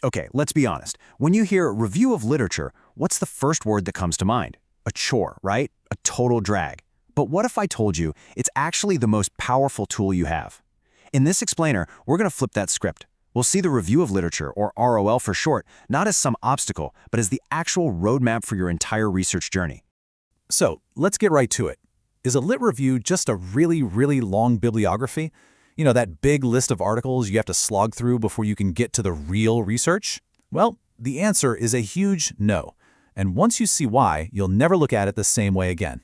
Okay, let's be honest. When you hear review of literature, what's the first word that comes to mind? A chore, right? A total drag. But what if I told you it's actually the most powerful tool you have? In this explainer, we're going to flip that script. We'll see the review of literature, or ROL for short, not as some obstacle, but as the actual roadmap for your entire research journey. So, let's get right to it. Is a lit review just a really long bibliography? You know, that big list of articles you have to slog through before you can get to the real research? Well, the answer is a huge no. And once you see why, you'll never look at it the same way again.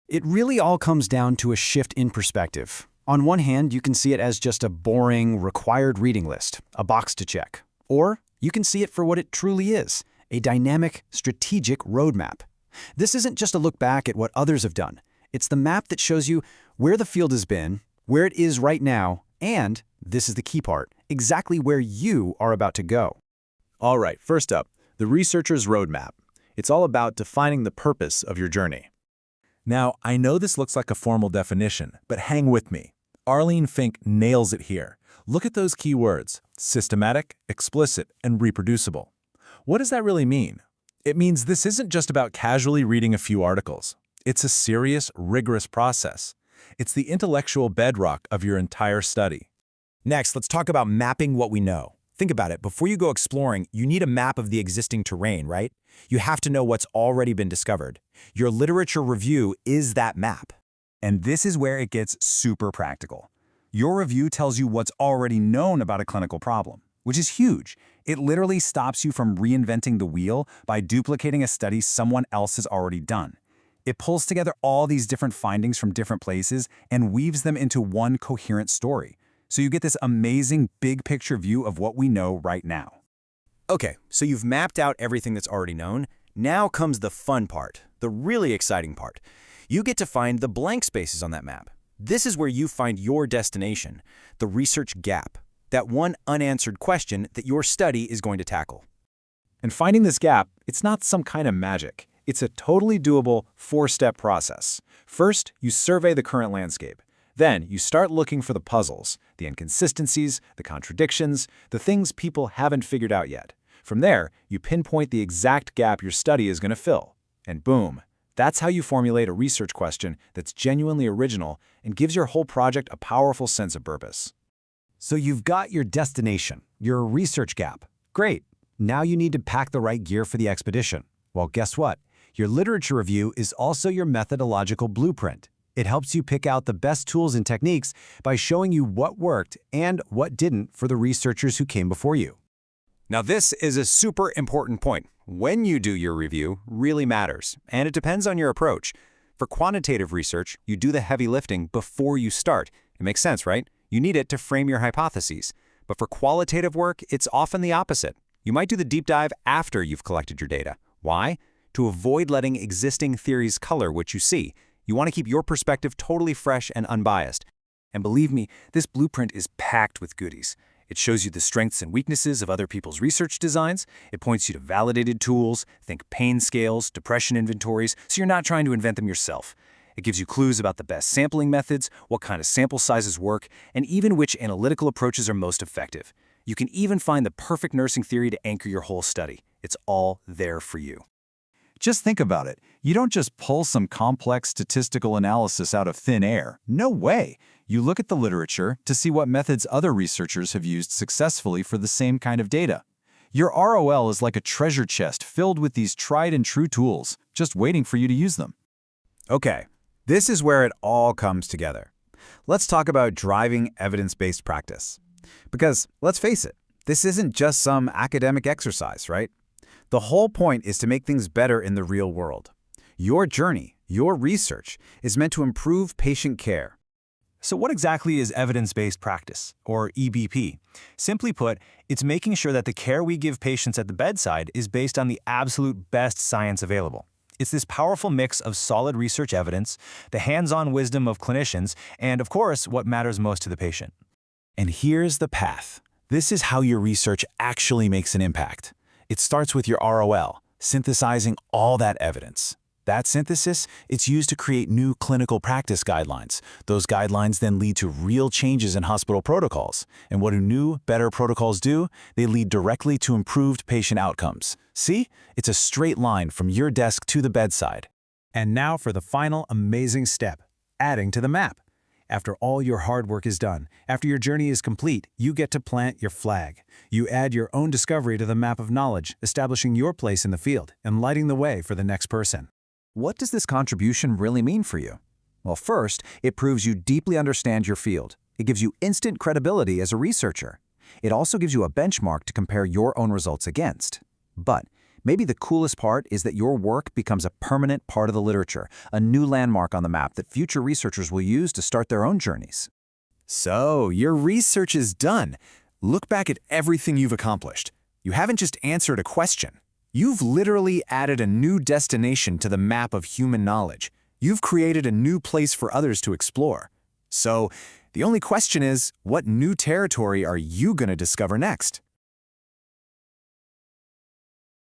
It really all comes down to a shift in perspective. On one hand, you can see it as just a boring, required reading list, a box to check. Or you can see it for what it truly is, a dynamic, strategic roadmap. This isn't just a look back at what others have done. It's the map that shows you where the field has been, where it is right now, and, this is the key part, exactly where you are about to go. All right, first up, the researcher's roadmap. It's all about defining the purpose of your journey. Now, I know this looks like a formal definition, but hang with me. Arlene Fink nails it here. Look at those key words: systematic, explicit, and reproducible. What does that really mean? It means this isn't just about casually reading a few articles. It's a serious, rigorous process. It's the intellectual bedrock of your entire study. Next, let's talk about mapping what we know. Think about it. Before you go exploring, you need a map of the existing terrain, right? You have to know what's already been discovered. Your literature review is that map. And this is where it gets super practical. Your review tells you what's already known about a clinical problem, which is huge. It literally stops you from reinventing the wheel by duplicating a study someone else has already done. It pulls together all these different findings from different places and weaves them into one coherent story. So you get this amazing big picture view of what we know right now. Okay, so you've mapped out everything that's already known. Now comes the fun part, the really exciting part. You get to find the blank spaces on that map. This is where you find your destination, the research gap, that one unanswered question that your study is going to tackle. And finding this gap, it's not some kind of magic. It's a totally doable 4-step process. First, you survey the current landscape. Then, you start looking for the puzzles, the inconsistencies, the contradictions, the things people haven't figured out yet. From there, you pinpoint the exact gap your study is going to fill. And boom, that's how you formulate a research question that's genuinely original and gives your whole project a powerful sense of purpose. So you've got your destination, your research gap. Great. Now you need to pack the right gear for the expedition. Well, guess what? Your literature review is also your methodological blueprint. It helps you pick out the best tools and techniques by showing you what worked and what didn't for the researchers who came before you. Now, this is a super important point. When you do your review really matters, and it depends on your approach. For quantitative research, you do the heavy lifting before you start. It makes sense, right? You need it to frame your hypotheses. But for qualitative work, it's often the opposite. You might do the deep dive after you've collected your data. Why? To avoid letting existing theories color what you see. You want to keep your perspective totally fresh and unbiased. And believe me, this blueprint is packed with goodies. It shows you the strengths and weaknesses of other people's research designs. It points you to validated tools, think pain scales, depression inventories, so you're not trying to invent them yourself. It gives you clues about the best sampling methods, what kind of sample sizes work, and even which analytical approaches are most effective. You can even find the perfect nursing theory to anchor your whole study. It's all there for you. Just think about it. You don't just pull some complex statistical analysis out of thin air. No way. You look at the literature to see what methods other researchers have used successfully for the same kind of data. Your ROL is like a treasure chest filled with these tried and true tools, just waiting for you to use them. Okay, this is where it all comes together. Let's talk about driving evidence-based practice. Because, let's face it, this isn't just some academic exercise, right? The whole point is to make things better in the real world. Your journey, your research, is meant to improve patient care. So what exactly is evidence-based practice, or EBP? Simply put, it's making sure that the care we give patients at the bedside is based on the absolute best science available. It's this powerful mix of solid research evidence, the hands-on wisdom of clinicians, and of course, what matters most to the patient. And here's the path. This is how your research actually makes an impact. It starts with your ROL, synthesizing all that evidence. That synthesis, it's used to create new clinical practice guidelines. Those guidelines then lead to real changes in hospital protocols. And what do new, better protocols do? They lead directly to improved patient outcomes. See? It's a straight line from your desk to the bedside. And now for the final amazing step, adding to the map. After all your hard work is done, after your journey is complete, you get to plant your flag. You add your own discovery to the map of knowledge, establishing your place in the field and lighting the way for the next person. What does this contribution really mean for you? Well, first, it proves you deeply understand your field. It gives you instant credibility as a researcher. It also gives you a benchmark to compare your own results against. But maybe the coolest part is that your work becomes a permanent part of the literature, a new landmark on the map that future researchers will use to start their own journeys. So, your research is done. Look back at everything you've accomplished. You haven't just answered a question. You've literally added a new destination to the map of human knowledge. You've created a new place for others to explore. So, the only question is, what new territory are you going to discover next?